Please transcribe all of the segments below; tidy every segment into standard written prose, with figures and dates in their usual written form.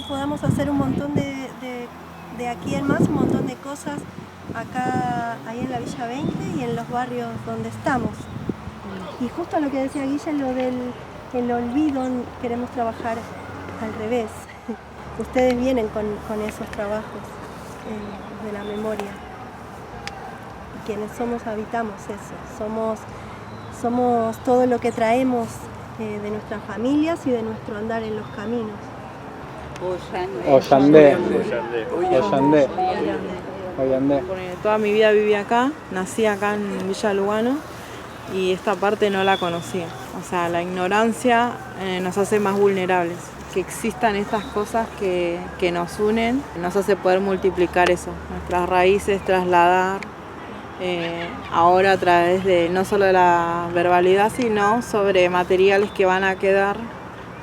podamos hacer un montón de aquí en más, un montón de cosas acá, ahí en la Villa 20 y en los barrios donde estamos. Y justo lo que decía Guilla, lo del el olvido, queremos trabajar al revés. Ustedes vienen con esos trabajos de la memoria. Y quienes somos habitamos eso, somos todo lo que traemos de nuestras familias y de nuestro andar en los caminos. Oyandé. Toda mi vida viví acá, nací acá en Villa Lugano y esta parte no la conocía. O sea, la ignorancia nos hace más vulnerables. Que existan estas cosas que nos unen, nos hace poder multiplicar eso, nuestras raíces, trasladar ahora a través de no solo de la verbalidad, sino sobre materiales que van a quedar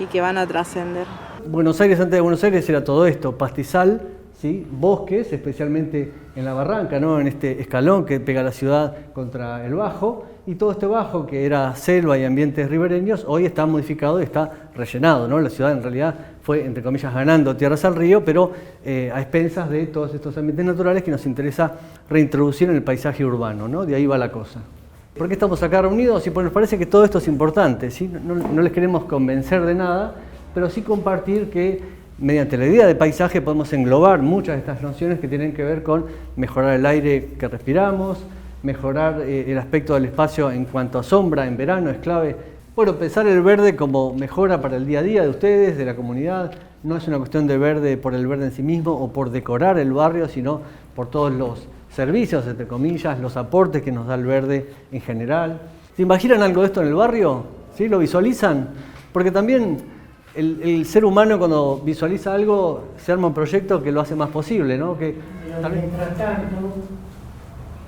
y que van a trascender. Buenos Aires antes de Buenos Aires era todo esto, pastizal, ¿sí? Bosques, especialmente en la barranca, ¿no? En este escalón que pega la ciudad contra el bajo, y todo este bajo que era selva y ambientes ribereños, hoy está modificado y está rellenado, ¿no? La ciudad en realidad fue, entre comillas, ganando tierras al río, pero a expensas de todos estos ambientes naturales que nos interesa reintroducir en el paisaje urbano, ¿no? De ahí va la cosa. ¿Por qué estamos acá reunidos? Y pues nos parece que todo esto es importante, ¿sí? No les queremos convencer de nada, pero sí compartir que mediante la idea de paisaje podemos englobar muchas de estas nociones que tienen que ver con mejorar el aire que respiramos, mejorar el aspecto del espacio en cuanto a sombra en verano es clave. Bueno, pensar el verde como mejora para el día a día de ustedes, de la comunidad. No es una cuestión de verde por el verde en sí mismo o por decorar el barrio, sino por todos los servicios, entre comillas, los aportes que nos da el verde en general. ¿Se imaginan algo de esto en el barrio? ¿Sí? ¿Lo visualizan? Porque también el ser humano cuando visualiza algo se arma un proyecto que lo hace más posible, ¿no? Pero mientras tanto,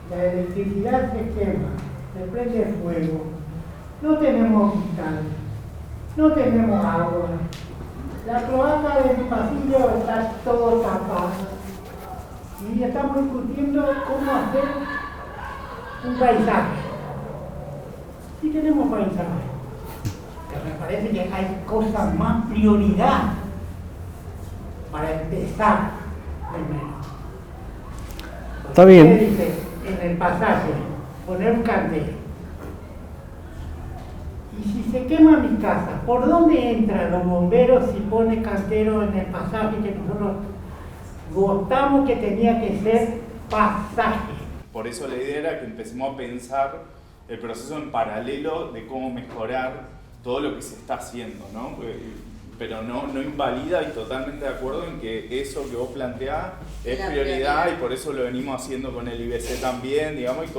la electricidad se quema, se prende fuego, no tenemos hospital, no tenemos agua, la cloaca del pasillo está todo tapada y estamos discutiendo cómo hacer un paisaje. Sí tenemos paisaje, pero me parece que hay cosas más prioridad para empezar primero. Está bien. Usted dice en el pasaje, poner un cartel. Y si se quema mi casa, ¿por dónde entran los bomberos si pone cartero en el pasaje que nosotros votamos que tenía que ser pasaje? Por eso la idea era que empecemos a pensar el proceso en paralelo de cómo mejorar todo lo que se está haciendo, ¿no? Pero no invalida y totalmente de acuerdo en que eso que vos planteás es prioridad y por eso lo venimos haciendo con el IBC también, digamos, y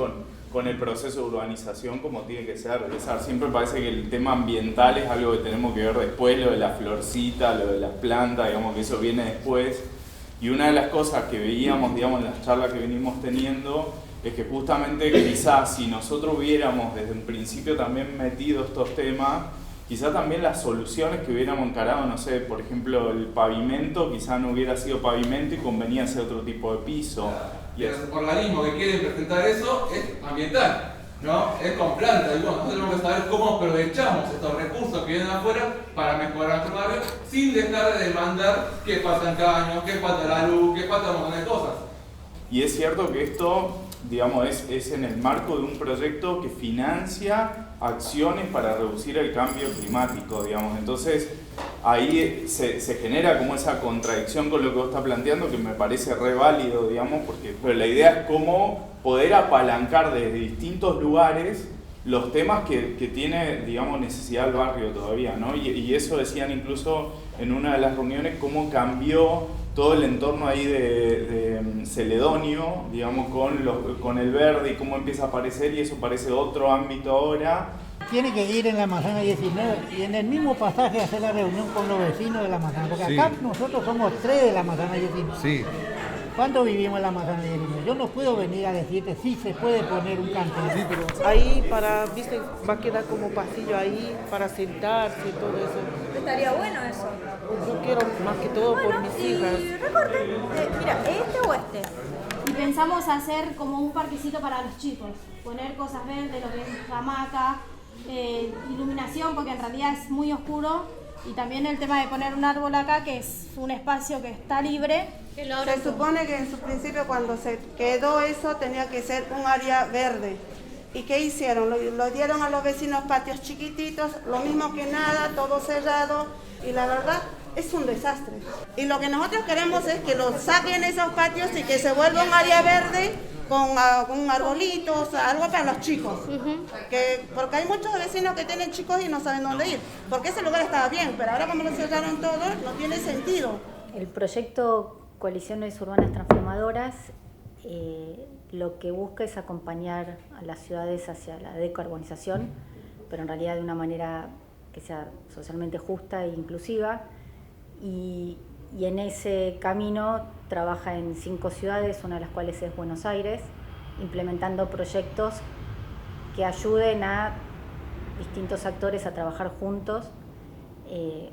con el proceso de urbanización como tiene que ser. Siempre parece que el tema ambiental es algo que tenemos que ver después, lo de la florcita, lo de las plantas, digamos que eso viene después. Y una de las cosas que veíamos, digamos, en las charlas que venimos teniendo, es que justamente quizás si nosotros hubiéramos desde un principio también metido estos temas, quizás también las soluciones que hubiéramos encarado, no sé, por ejemplo, el pavimento, quizás no hubiera sido pavimento y convenía hacer otro tipo de piso. Y el organismo que quiere presentar eso es ambiental, ¿no? Es con plantas. Y bueno, nosotros tenemos que saber cómo aprovechamos estos recursos que vienen afuera para mejorar nuestro barrio sin dejar de demandar que faltan caños, que falta la luz, que falta un montón de cosas. Y es cierto que esto, digamos, es en el marco de un proyecto que financia acciones para reducir el cambio climático, digamos. Entonces, ahí se genera como esa contradicción con lo que vos estás planteando, que me parece re válido, digamos, pero la idea es cómo poder apalancar desde distintos lugares los temas que tiene, digamos, necesidad el barrio todavía, ¿no? Y eso decían incluso en una de las reuniones, cómo cambió todo el entorno ahí de Celedonio, digamos, con el verde y cómo empieza a aparecer, y eso parece otro ámbito ahora. Tiene que ir en la manzana 19 y en el mismo pasaje hacer la reunión con los vecinos de la manzana, porque acá nosotros somos 3 de la manzana 19. Sí. ¿Cuántos vivimos en la manzana 19? Yo no puedo venir a decirte si se puede poner un cartel. Sí, pero... Ahí viste, va a quedar como pasillo ahí para sentarse y todo eso. Estaría bueno eso. Yo quiero más que todo por mis hijas. Recorte, mira, ¿este o este? Y pensamos hacer como un parquecito para los chicos, poner cosas verdes, lo que es hamaca, iluminación, porque en realidad es muy oscuro Y también el tema de poner un árbol acá, que es un espacio que está libre. Se supone que en su principio cuando se quedó eso tenía que ser un área verde. ¿Y qué hicieron? Lo dieron a los vecinos patios chiquititos, lo mismo que nada, todo cerrado, y la verdad es un desastre. Y lo que nosotros queremos es que los saquen esos patios y que se vuelva un área verde con arbolitos, algo para los chicos. Porque hay muchos vecinos que tienen chicos y no saben dónde ir. Porque ese lugar estaba bien, pero ahora como lo cerraron todo, no tiene sentido. El proyecto Coaliciones Urbanas Transformadoras lo que busca es acompañar a las ciudades hacia la decarbonización, pero en realidad de una manera que sea socialmente justa e inclusiva. Y en ese camino trabaja en 5 ciudades, una de las cuales es Buenos Aires, implementando proyectos que ayuden a distintos actores a trabajar juntos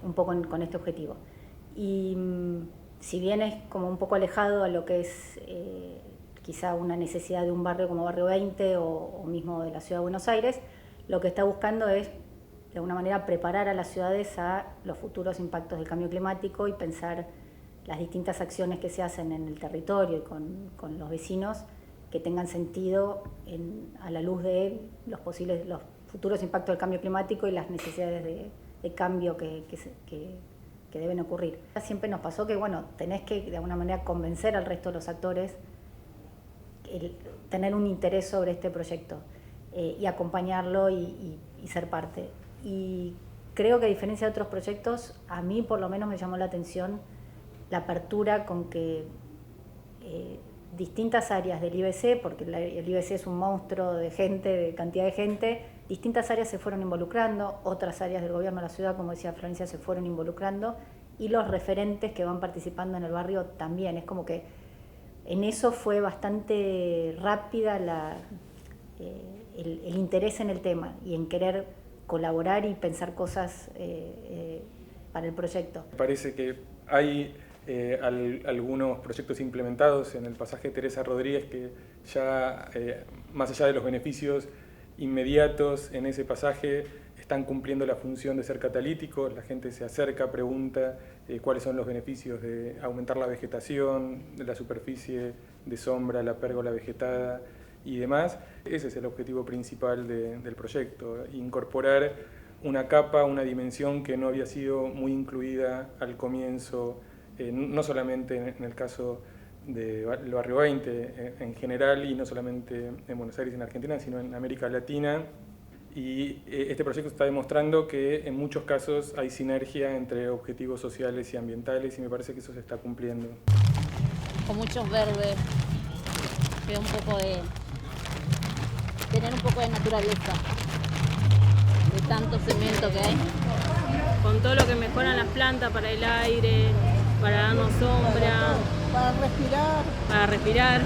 un poco con este objetivo. Y si bien es como un poco alejado a lo que es quizá una necesidad de un barrio como Barrio 20 o mismo de la Ciudad de Buenos Aires, lo que está buscando es de alguna manera preparar a las ciudades a los futuros impactos del cambio climático y pensar las distintas acciones que se hacen en el territorio y con los vecinos que tengan sentido a la luz de los futuros impactos del cambio climático y las necesidades de cambio que deben ocurrir. Siempre nos pasó que tenés que de alguna manera convencer al resto de los actores, tener un interés sobre este proyecto y acompañarlo y ser parte. Y creo que a diferencia de otros proyectos, a mí por lo menos me llamó la atención la apertura con que distintas áreas del IBC, porque el IBC es un monstruo de gente, de cantidad de gente, distintas áreas se fueron involucrando, otras áreas del gobierno de la ciudad, como decía Florencia, se fueron involucrando, y los referentes que van participando en el barrio también. Es como que en eso fue bastante rápida el interés en el tema y en querer colaborar y pensar cosas para el proyecto. Me parece que hay algunos proyectos implementados en el pasaje Teresa Rodríguez que ya, más allá de los beneficios inmediatos en ese pasaje, están cumpliendo la función de ser catalíticos. La gente se acerca, pregunta cuáles son los beneficios de aumentar la vegetación, de la superficie de sombra, la pérgola vegetada y demás. Ese es el objetivo principal del proyecto, incorporar una capa, una dimensión que no había sido muy incluida al comienzo, no solamente en el caso del Barrio 20 en general, y no solamente en Buenos Aires, en Argentina, sino en América Latina. Y este proyecto está demostrando que en muchos casos hay sinergia entre objetivos sociales y ambientales, y me parece que eso se está cumpliendo. Con muchos verdes, queda un poco de tener un poco de naturaleza, de tanto cemento que hay. Con todo lo que mejoran las plantas para el aire, para darnos sombra, para respirar.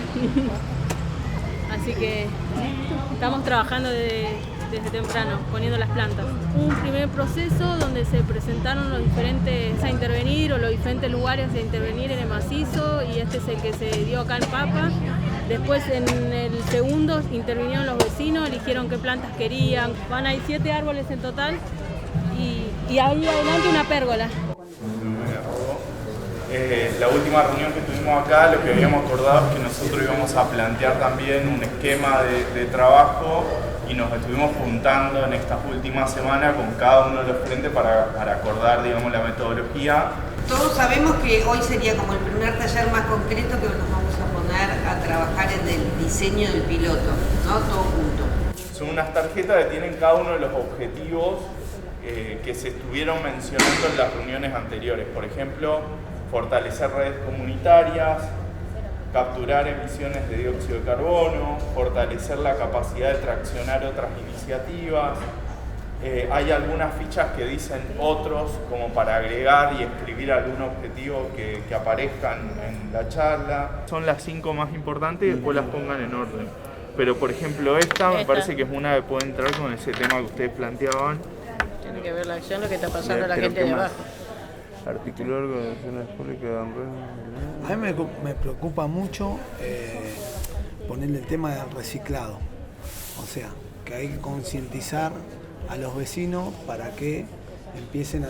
Así que estamos trabajando desde temprano, poniendo las plantas. Un primer proceso donde se presentaron los diferentes a intervenir, o los diferentes lugares a intervenir en el macizo, y este es el que se dio acá en Papa. Después en el segundo intervinieron los vecinos, eligieron qué plantas querían. Hay 7 árboles en total y ahí adelante una pérgola. La última reunión que tuvimos acá, lo que habíamos acordado es que nosotros íbamos a plantear también un esquema de trabajo, y nos estuvimos juntando en estas últimas semanas con cada uno de los frentes para acordar, digamos, la metodología. Todos sabemos que hoy sería como el primer taller más concreto que nos vamos a poner a trabajar en el diseño del piloto, ¿no? Todo junto. Son unas tarjetas que tienen cada uno de los objetivos que se estuvieron mencionando en las reuniones anteriores. Por ejemplo, fortalecer redes comunitarias, capturar emisiones de dióxido de carbono, fortalecer la capacidad de traccionar otras iniciativas. Hay algunas fichas que dicen otros, como para agregar y escribir algún objetivo que aparezcan en la charla. Son las 5 más importantes y después las pongan en orden. Pero por ejemplo esta me parece que es una que puede entrar con ese tema que ustedes planteaban. Tiene que ver la acción, lo que está pasando a la gente de abajo. Articular organizaciones públicas. A mí me preocupa mucho ponerle el tema del reciclado. O sea, que hay que concientizar a los vecinos para que empiecen a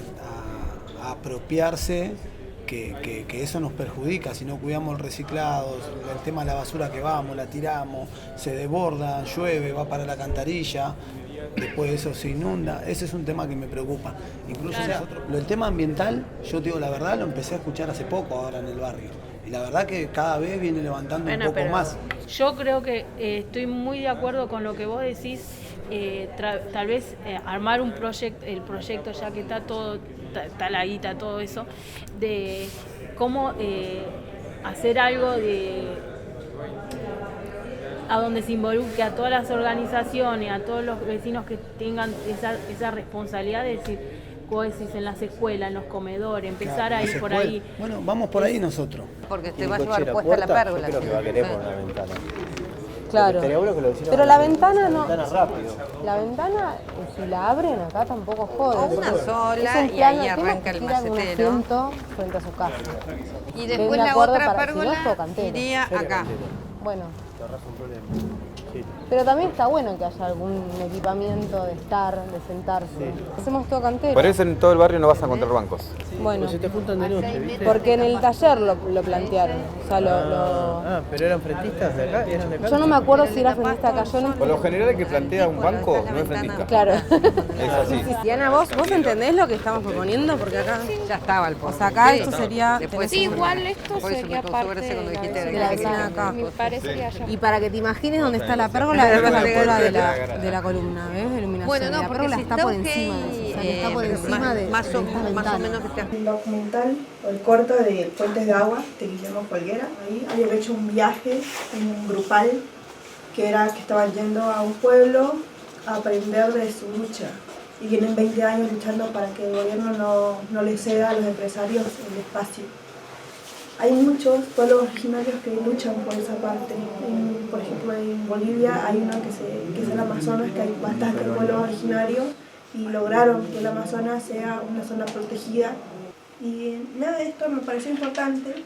a apropiarse que eso nos perjudica si no cuidamos el reciclado, el tema de la basura que vamos, la tiramos, se desborda, llueve, va para la alcantarilla, después eso se inunda. Ese es un tema que me preocupa. Incluso el tema ambiental, yo te digo la verdad, lo empecé a escuchar hace poco ahora en el barrio. Y la verdad que cada vez viene levantando un poco más. Yo creo que estoy muy de acuerdo con lo que vos decís. Tal vez armar el proyecto ya que está todo, está la guita, todo eso, de cómo hacer algo a donde se involucre a todas las organizaciones, a todos los vecinos que tengan esa responsabilidad de decir, como decís, en las escuelas, en los comedores, empezar a ir por ahí. Bueno, vamos por ahí nosotros. Porque te va a llevar puesta la pérgola. Yo creo que va a querer por una ventana. Claro. Pero la ventana no. Rápido. La ventana, si la abren acá tampoco jode. O una sola y ahí arranca el macetero. Un asiento frente a su casa. Y después la otra pérgola iría acá. Bueno. Pero también está bueno que haya algún equipamiento de estar, de sentarse. Hacemos todo cantero. Por eso en todo el barrio no vas a encontrar bancos. Bueno, se te juntan de noche, ¿viste? Porque en el taller lo plantearon. O sea, pero eran frentistas de acá, ¿eran de acá? Yo no me acuerdo si era frentista acá. Por lo general el que plantea un banco no es frentista. Claro. Es así. Diana, ¿vos entendés lo que estamos proponiendo? Porque acá ya estaba el pozo. O sea, acá esto sería... Sí, igual esto sería parte de la vecina acá. Me parece que haya... Y para que te imagines dónde está la pérgola, es la altura de la columna, ¿ves? Iluminación. Bueno, no, la pérgola está por encima de eso, o sea, que está por encima de más o menos que está. El documental o el corto de Puentes de Agua de Guillermo Folguera. Ahí había hecho un viaje en un grupal que estaban yendo a un pueblo a aprender de su lucha y vienen 20 años luchando para que el gobierno no le ceda a los empresarios el espacio. Hay muchos pueblos originarios que luchan por esa parte. Por ejemplo, en Bolivia hay uno que es el Amazonas, que hay bastantes pueblos originarios y lograron que el Amazonas sea una zona protegida. Y nada de esto me pareció importante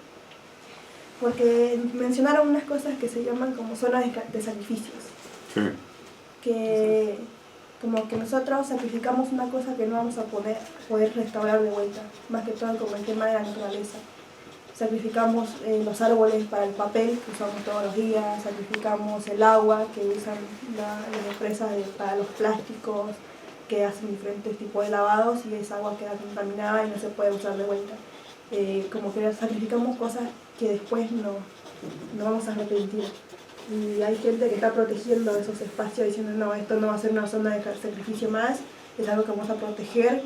porque mencionaron unas cosas que se llaman como zonas de sacrificios. Sí. Que como que nosotros sacrificamos una cosa que no vamos a poder restaurar de vuelta, más que todo como el tema de la naturaleza. Sacrificamos los árboles para el papel que usamos todos los días, sacrificamos el agua que usan las empresas para los plásticos, que hacen diferentes tipos de lavados y esa agua queda contaminada y no se puede usar de vuelta. Como que sacrificamos cosas que después no vamos a arrepentir. Y hay gente que está protegiendo esos espacios diciendo no, esto no va a ser una zona de sacrificio más, es algo que vamos a proteger.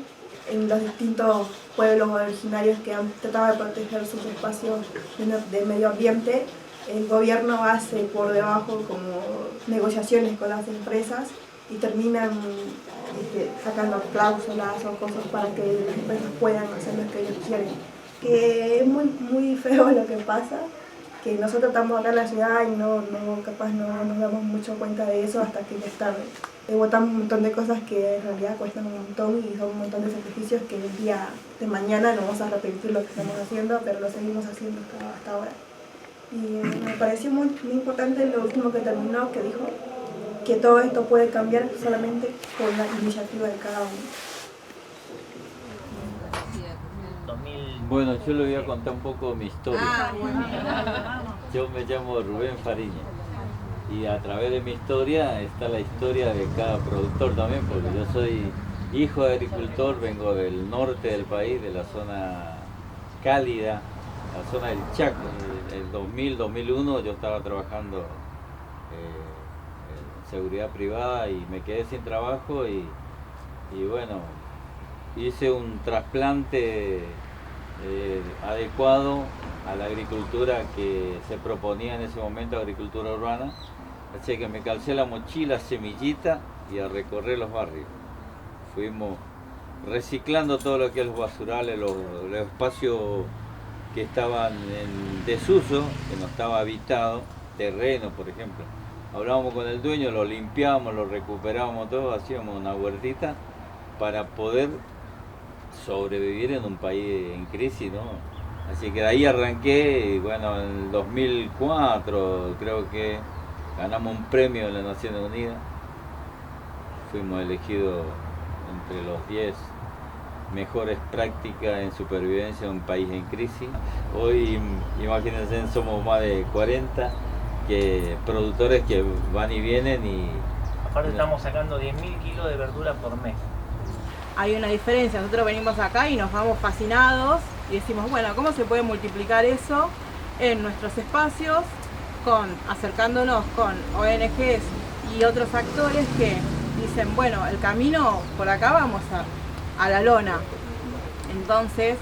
En los distintos pueblos originarios que han tratado de proteger sus espacios de medio ambiente, el gobierno hace por debajo como negociaciones con las empresas y terminan sacando cláusulas o cosas para que las empresas puedan hacer lo que ellos quieren. Que es muy feo lo que pasa, que nosotros estamos acá en la ciudad y capaz no nos damos mucho cuenta de eso hasta que ya es tarde. Votamos un montón de cosas que en realidad cuestan un montón y son un montón de sacrificios que el día de mañana no vamos a arrepentir lo que estamos haciendo, pero lo seguimos haciendo hasta ahora. Y me pareció muy importante lo último que terminó, que dijo que todo esto puede cambiar solamente con la iniciativa de cada uno. Bueno, yo le voy a contar un poco mi historia. Yo me llamo Rubén Fariña y a través de mi historia está la historia de cada productor también, porque yo soy hijo de agricultor, vengo del norte del país, de la zona cálida, la zona del Chaco. En el 2000-2001 yo estaba trabajando en seguridad privada y me quedé sin trabajo y bueno, hice un trasplante adecuado a la agricultura que se proponía en ese momento, agricultura urbana. Así que me calcé la mochila semillita y a recorrer los barrios. Fuimos reciclando todo lo que es los basurales, los espacios que estaban en desuso, que no estaba habitado, terreno por ejemplo. Hablábamos con el dueño, lo limpiábamos, lo recuperábamos todo, hacíamos una huertita para poder sobrevivir en un país en crisis, ¿no? Así que de ahí arranqué y bueno, en el 2004 creo que ganamos un premio en las Naciones Unidas. Fuimos elegidos entre los 10 mejores prácticas en supervivencia en un país en crisis. Hoy, imagínense, somos más de 40 productores que van y vienen y... Aparte estamos sacando 10.000 kilos de verdura por mes. Hay una diferencia, nosotros venimos acá y nos vamos fascinados y decimos, bueno, ¿cómo se puede multiplicar eso en nuestros espacios acercándonos con ONGs y otros actores que dicen, bueno, el camino por acá vamos a la lona? Entonces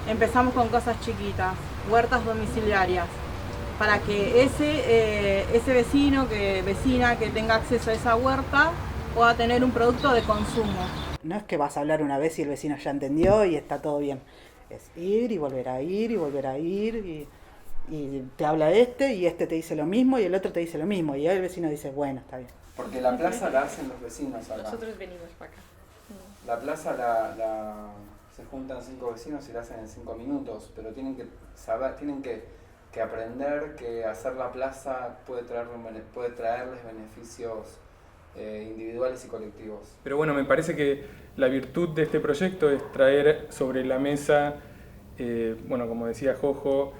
empezamos con cosas chiquitas, huertas domiciliarias, para que ese vecina que tenga acceso a esa huerta pueda tener un producto de consumo. No es que vas a hablar una vez y el vecino ya entendió y está todo bien. Es ir y volver a ir y volver a ir y te habla y te dice lo mismo y el otro te dice lo mismo y ahí el vecino dice, bueno, está bien. Porque la plaza la hacen los vecinos acá. Nosotros venimos para acá. La plaza se juntan 5 vecinos y la hacen en 5 minutos, pero tienen que saber, que aprender que hacer la plaza puede traerles beneficios individuales y colectivos. Pero bueno, me parece que la virtud de este proyecto es traer sobre la mesa, bueno, como decía Jojo,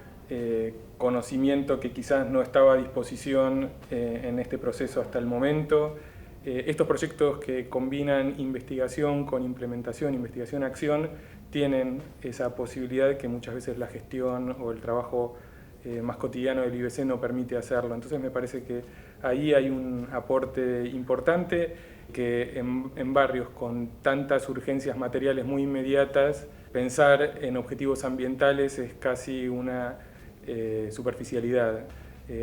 conocimiento que quizás no estaba a disposición en este proceso hasta el momento. Estos proyectos que combinan investigación con implementación, investigación-acción, tienen esa posibilidad que muchas veces la gestión o el trabajo más cotidiano del IBC no permite hacerlo. Entonces me parece que ahí hay un aporte importante, que en barrios con tantas urgencias materiales muy inmediatas, pensar en objetivos ambientales es casi una superficialidad,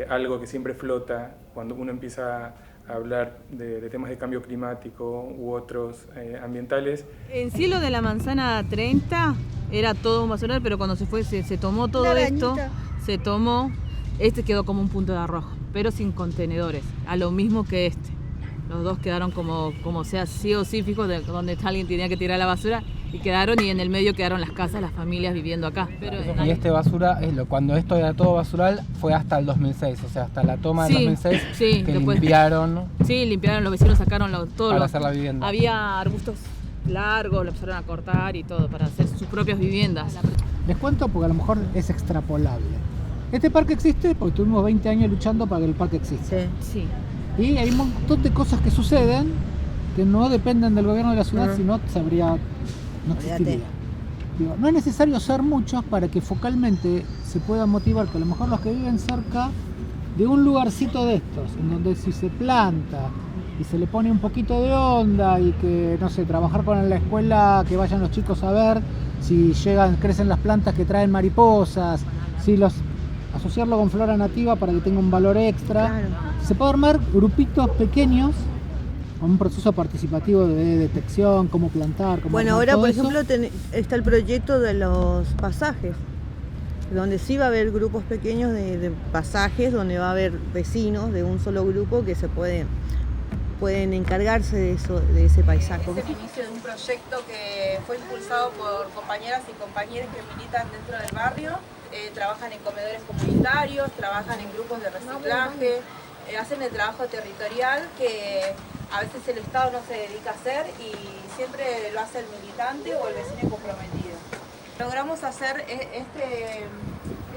algo que siempre flota cuando uno empieza a hablar de temas de cambio climático u otros ambientales. En sí lo de la manzana 30 era todo un basural, pero cuando se tomó todo esto, quedó como un punto de arrojo, pero sin contenedores, a lo mismo que este. Los dos quedaron como sea sí o sí fijos, donde alguien tenía que tirar la basura, y quedaron, y en el medio quedaron las casas, las familias viviendo acá. Pero y este basura, cuando esto era todo basural, fue hasta el 2006, o sea, hasta la toma del 2006, que después, limpiaron. Sí, limpiaron, los vecinos sacaron todo. Para hacer la vivienda. Había arbustos largos, lo empezaron a cortar y todo, para hacer sus propias viviendas. Les cuento porque a lo mejor es extrapolable. Este parque existe porque tuvimos 20 años luchando para que el parque exista. Sí. Y hay un montón de cosas que suceden que no dependen del gobierno de la ciudad, sino no existiría. Digo, no es necesario ser muchos para que focalmente se pueda motivar que a lo mejor los que viven cerca de un lugarcito de estos, en donde si se planta y se le pone un poquito de onda y que, no sé, trabajar con la escuela, que vayan los chicos a ver si crecen las plantas que traen mariposas, asociarlo con flora nativa para que tenga un valor extra. Claro. Se puede armar grupitos pequeños con un proceso participativo de detección, cómo plantar, cómo... Bueno, ahora por ejemplo está el proyecto de los pasajes, donde sí va a haber grupos pequeños de pasajes, donde va a haber vecinos de un solo grupo que pueden encargarse de ese paisaje. Es el inicio de un proyecto que fue impulsado por compañeras y compañeros que militan dentro del barrio, trabajan en comedores comunitarios, trabajan en grupos de reciclaje, hacen el trabajo territorial que a veces el Estado no se dedica a hacer y siempre lo hace el militante o el vecino comprometido. Logramos hacer este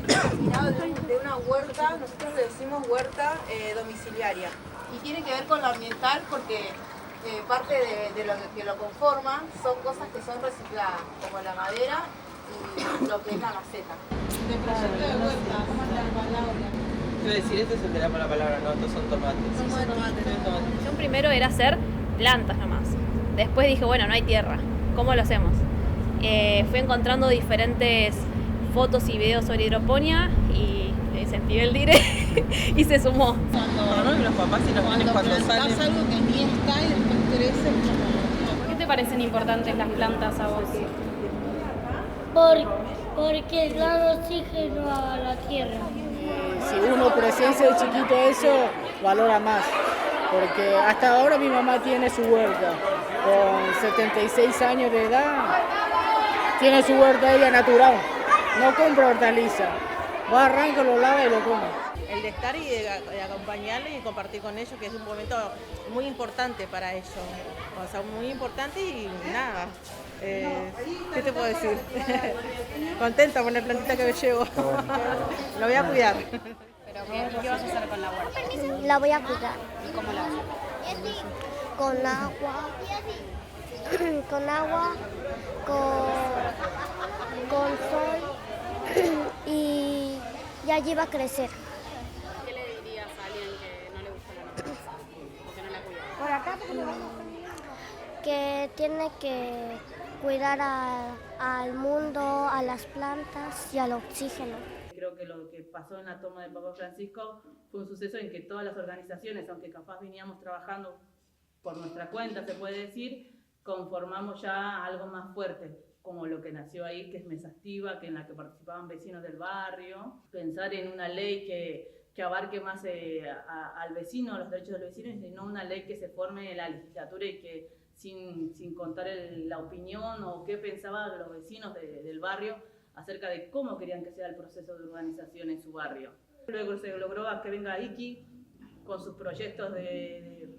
terminado de una huerta, nosotros le decimos huerta domiciliaria, y tiene que ver con lo ambiental porque parte de lo que lo conforma son cosas que son recicladas, como la madera y lo que es la maceta. De proyecto de huerta, ¿cómo es la palabra? Quiero decir, este es el de la mala palabra, no, estos son tomates. Son tomates. Yo primero era hacer plantas nomás. Después dije, bueno, no hay tierra, ¿cómo lo hacemos? Fui encontrando diferentes fotos y videos sobre hidroponía y le incentivé el dire y se sumó. Normalmente los papás y los nenes cuando salen... algo que ni está y después crece. ¿Por qué te parecen importantes las plantas a vos? Porque dan oxígeno a la tierra. Si uno presencia de chiquito eso, valora más. Porque hasta ahora mi mamá tiene su huerta. Con 76 años de edad, tiene su huerta ella natural. No compra hortaliza. Va, arranca, lo lava y lo come. El de estar y de acompañarles y compartir con ellos, que es un momento muy importante para ellos. O sea, muy importante y nada. ¿Qué te puedo decir? Contenta con la plantita que me llevo. Lo voy a cuidar. ¿Qué vas a hacer con la huerta? La voy a cuidar. ¿Y cómo la vas a cuidar? Con agua. Con agua, con sol y allí va a crecer. ¿Qué le dirías a alguien que no le gusta la naturaleza o que no la cuida? Por acá, que tiene que cuidar al mundo, a las plantas y al oxígeno. Creo que lo que pasó en la toma del Papa Francisco fue un suceso en que todas las organizaciones, aunque capaz veníamos trabajando por nuestra cuenta, se puede decir, conformamos ya algo más fuerte, como lo que nació ahí, que es Mesa Activa, en la que participaban vecinos del barrio. Pensar en una ley que abarque más al vecino, los derechos del vecino, y no una ley que se forme en la legislatura y que sin contar la opinión o qué pensaban los vecinos del barrio acerca de cómo querían que sea el proceso de urbanización en su barrio. Luego se logró que venga Iki con sus proyectos de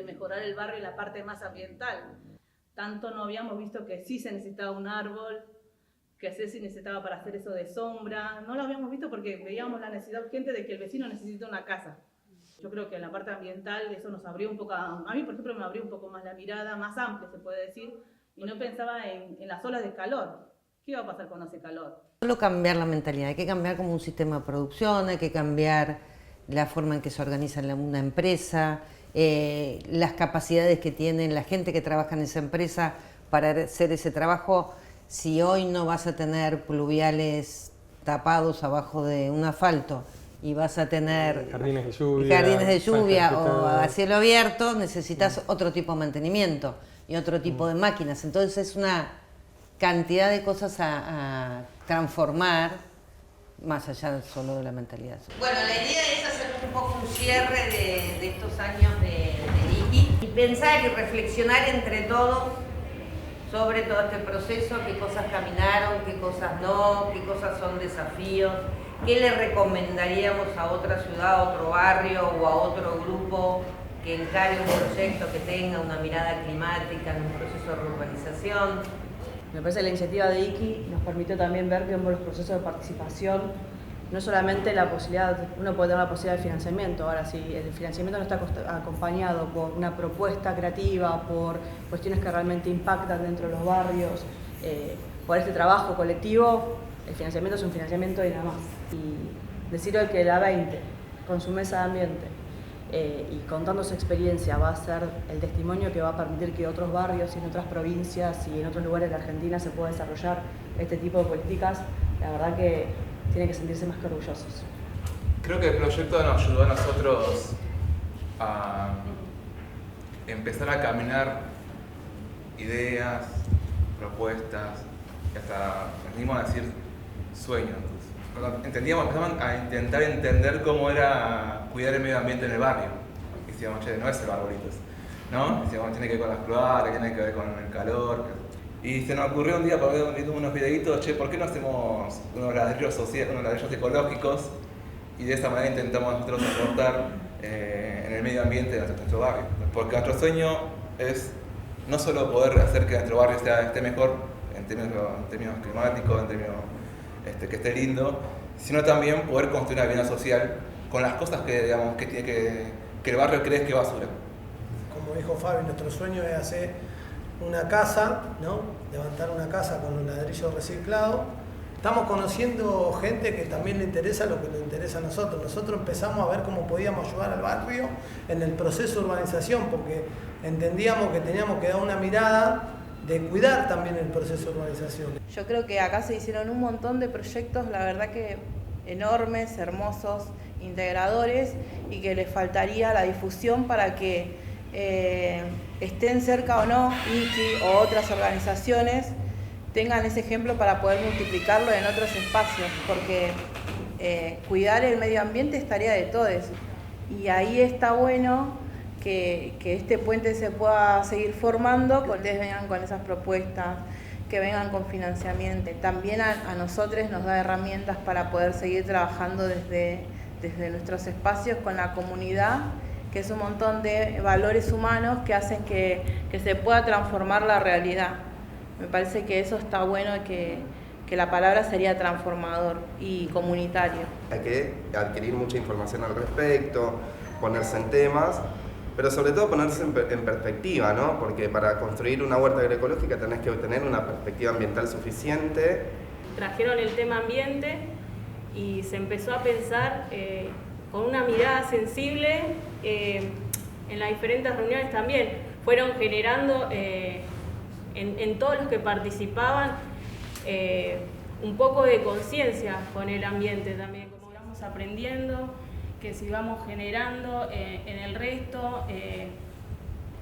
mejorar el barrio y la parte más ambiental. Tanto no habíamos visto que sí se necesitaba un árbol, que sí se necesitaba para hacer eso de sombra. No lo habíamos visto porque veíamos la necesidad urgente de que el vecino necesita una casa. Yo creo que en la parte ambiental eso nos abrió un poco, a mí por ejemplo me abrió un poco más la mirada, más amplia se puede decir, y no pensaba en las olas de calor. ¿Qué va a pasar cuando hace calor? Solo cambiar la mentalidad, hay que cambiar como un sistema de producción, hay que cambiar la forma en que se organiza una empresa, las capacidades que tiene la gente que trabaja en esa empresa para hacer ese trabajo. Si hoy no vas a tener pluviales tapados abajo de un asfalto y vas a tener jardines de lluvia o a cielo abierto, necesitas otro tipo de mantenimiento y otro tipo de máquinas. Entonces es una cantidad de cosas a transformar más allá solo de la mentalidad. Bueno, la idea es hacer un poco un cierre de estos años de IKI y pensar y reflexionar entre todos sobre todo este proceso, qué cosas caminaron, qué cosas no, qué cosas son desafíos, qué le recomendaríamos a otra ciudad, a otro barrio o a otro grupo que encare un proyecto que tenga una mirada climática en un proceso de urbanización. Me parece que la iniciativa de IKI nos permitió también ver que en los procesos de participación no solamente la posibilidad, uno puede tener la posibilidad de financiamiento, ahora si el financiamiento no está acompañado por una propuesta creativa, por cuestiones que realmente impactan dentro de los barrios, por este trabajo colectivo, el financiamiento es un financiamiento y nada más. Y decirle que la 20, con su mesa de ambiente, y contando su experiencia va a ser el testimonio que va a permitir que otros barrios y en otras provincias y en otros lugares de Argentina se pueda desarrollar este tipo de políticas, la verdad que tienen que sentirse más que orgullosos. Creo que el proyecto nos ayudó a nosotros a empezar a caminar ideas, propuestas, y hasta nos dimos a decir sueños. Empezamos a intentar entender cómo era cuidar el medio ambiente en el barrio. Y decíamos, che, no es el arbolitos, ¿no? Decíamos, tiene que ver con las cloacas, tiene que ver con el calor. Y se nos ocurrió un día, por ver unos videitos, che, ¿por qué no hacemos unos ladrillos ecológicos? Y de esa manera intentamos nosotros aportar en el medio ambiente de nuestro barrio. Porque nuestro sueño es no solo poder hacer que nuestro barrio esté mejor en términos climáticos, en términos que esté lindo, sino también poder construir una vida social con las cosas que el barrio cree que es basura. Como dijo Fabi, nuestro sueño es hacer una casa, ¿no? Levantar una casa con un ladrillo reciclado. Estamos conociendo gente que también le interesa lo que nos interesa a nosotros. Nosotros empezamos a ver cómo podíamos ayudar al barrio en el proceso de urbanización, porque entendíamos que teníamos que dar una mirada de cuidar también el proceso de urbanización. Yo creo que acá se hicieron un montón de proyectos, la verdad que enormes, hermosos, integradores, y que les faltaría la difusión para que estén cerca o no, IKI o otras organizaciones, tengan ese ejemplo para poder multiplicarlo en otros espacios, porque cuidar el medio ambiente es tarea de todos, y ahí está bueno que este puente se pueda seguir formando, que ustedes vengan con esas propuestas, que vengan con financiamiento. También a nosotros nos da herramientas para poder seguir trabajando desde nuestros espacios con la comunidad, que es un montón de valores humanos que hacen que se pueda transformar la realidad. Me parece que eso está bueno, que la palabra sería transformador y comunitario. Hay que adquirir mucha información al respecto, ponerse en temas, pero sobre todo ponerse en perspectiva, ¿no? Porque para construir una huerta agroecológica tenés que tener una perspectiva ambiental suficiente. Trajeron el tema ambiente y se empezó a pensar con una mirada sensible en las diferentes reuniones también. Fueron generando en todos los que participaban un poco de conciencia con el ambiente también, como vamos aprendiendo, que sigamos generando en el resto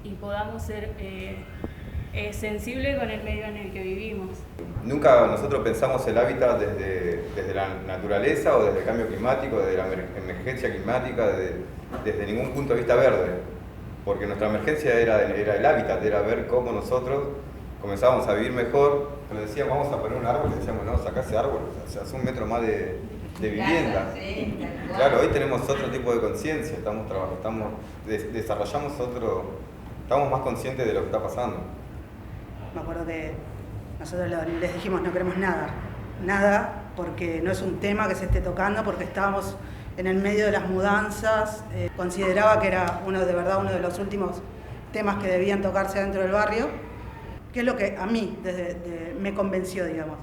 y podamos ser sensibles con el medio en el que vivimos. Nunca nosotros pensamos el hábitat desde la naturaleza o desde el cambio climático, desde la emergencia climática, desde ningún punto de vista verde, porque nuestra emergencia era el hábitat, era ver cómo nosotros comenzábamos a vivir mejor. Cuando decíamos vamos a poner un árbol, decíamos no, sacá ese árbol, o sea, hace 1 metro más de vivienda. Claro, hoy tenemos otro tipo de conciencia, desarrollamos estamos más conscientes de lo que está pasando. Me acuerdo que nosotros les dijimos no queremos nada, porque no es un tema que se esté tocando, porque estábamos en el medio de las mudanzas. Consideraba que era uno de los últimos temas que debían tocarse dentro del barrio, que es lo que a mí me convenció, digamos,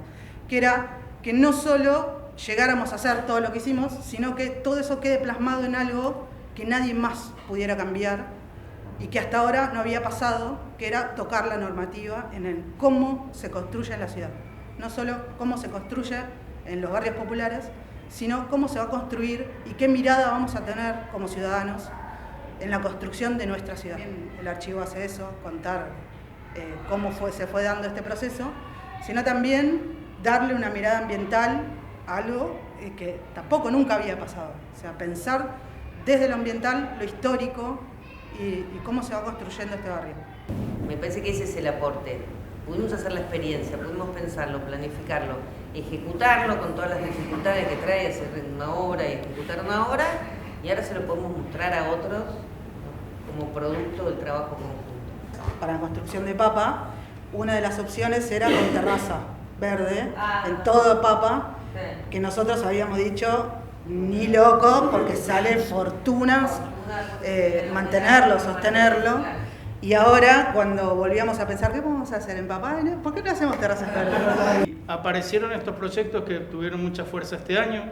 que era que no solo llegáramos a hacer todo lo que hicimos, sino que todo eso quede plasmado en algo que nadie más pudiera cambiar y que hasta ahora no había pasado, que era tocar la normativa en el cómo se construye en la ciudad. No solo cómo se construye en los barrios populares, sino cómo se va a construir y qué mirada vamos a tener como ciudadanos en la construcción de nuestra ciudad. El archivo hace eso, contar cómo se fue dando este proceso, sino también darle una mirada ambiental a algo que tampoco nunca había pasado. O sea, pensar desde lo ambiental, lo histórico y cómo se va construyendo este barrio. Me parece que ese es el aporte. Pudimos hacer la experiencia, pudimos pensarlo, planificarlo, ejecutarlo con todas las dificultades que trae hacer una obra y ejecutar una obra, y ahora se lo podemos mostrar a otros como producto del trabajo conjunto. Para la construcción de Papa, una de las opciones era con terraza verde en todo Papa, que nosotros habíamos dicho ni loco, porque sale fortunas mantenerlo, sostenerlo. Y ahora, cuando volvíamos a pensar, ¿qué vamos a hacer en Papa? ¿Por qué no hacemos terrazas verdes? Aparecieron estos proyectos que tuvieron mucha fuerza este año,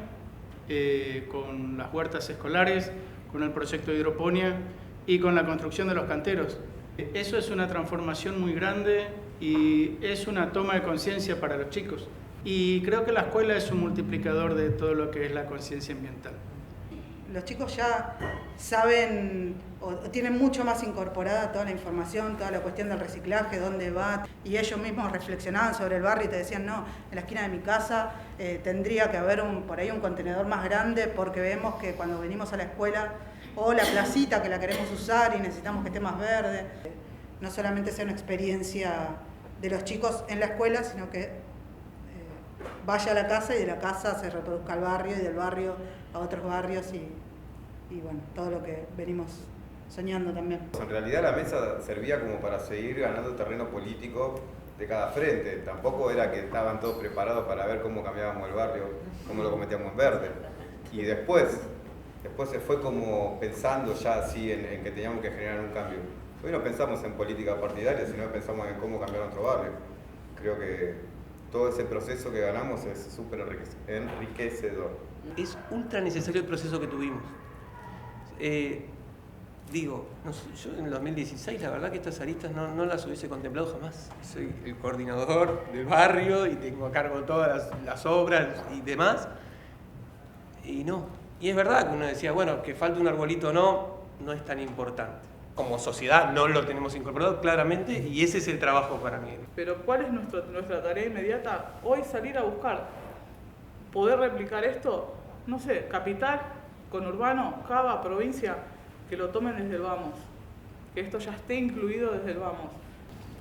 con las huertas escolares, con el proyecto de hidroponía y con la construcción de los canteros. Eso es una transformación muy grande y es una toma de conciencia para los chicos. Y creo que la escuela es un multiplicador de todo lo que es la conciencia ambiental. Los chicos ya saben o tienen mucho más incorporada toda la información, toda la cuestión del reciclaje, dónde va, y ellos mismos reflexionaban sobre el barrio y te decían, no, en la esquina de mi casa tendría que haber por ahí un contenedor más grande, porque vemos que cuando venimos a la escuela, o la placita que la queremos usar y necesitamos que esté más verde. No solamente sea una experiencia de los chicos en la escuela, sino que vaya a la casa y de la casa se reproduzca al barrio y del barrio a otros barrios y bueno, todo lo que venimos soñando también. En realidad la mesa servía como para seguir ganando terreno político de cada frente. Tampoco era que estaban todos preparados para ver cómo cambiábamos el barrio, cómo lo metíamos en verde. Y después se fue como pensando ya así en que teníamos que generar un cambio. Hoy no pensamos en política partidaria, sino pensamos en cómo cambiar nuestro barrio. Creo que todo ese proceso que ganamos es súper enriquecedor. Es ultra necesario el proceso que tuvimos. Yo en el 2016 la verdad que estas aristas no las hubiese contemplado jamás. Soy el coordinador del barrio y tengo a cargo todas las obras y demás. Y es verdad que uno decía, bueno, que falte un arbolito o no es tan importante. Como sociedad no lo tenemos incorporado claramente y ese es el trabajo para mí. Pero ¿cuál es nuestra tarea inmediata? Hoy salir a buscar, poder replicar esto, no sé, capital, conurbano, Cava, provincia, que lo tomen desde el vamos, que esto ya esté incluido desde el vamos.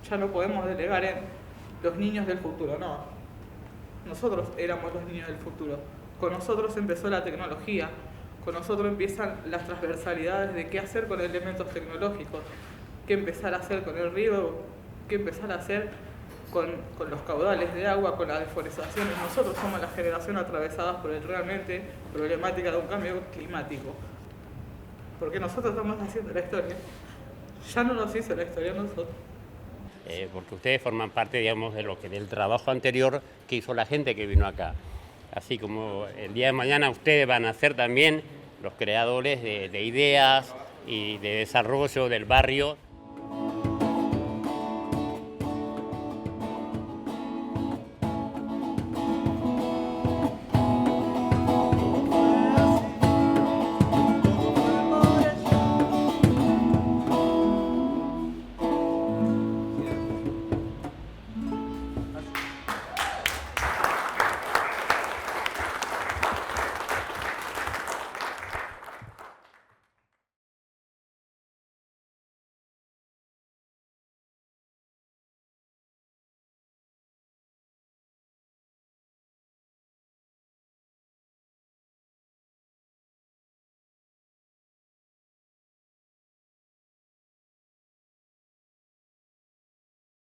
Ya no podemos delegar en los niños del futuro, no. Nosotros éramos los niños del futuro. Con nosotros empezó la tecnología. Con nosotros empiezan las transversalidades de qué hacer con elementos tecnológicos, qué empezar a hacer con el riego, qué empezar a hacer con los caudales de agua, con las deforestaciones. Nosotros somos la generación atravesada por el realmente problemática de un cambio climático. Porque nosotros estamos haciendo la historia. Ya no nos hizo la historia nosotros. Porque ustedes forman parte, digamos, del trabajo anterior que hizo la gente que vino acá. Así como el día de mañana ustedes van a ser también los creadores de ideas y de desarrollo del barrio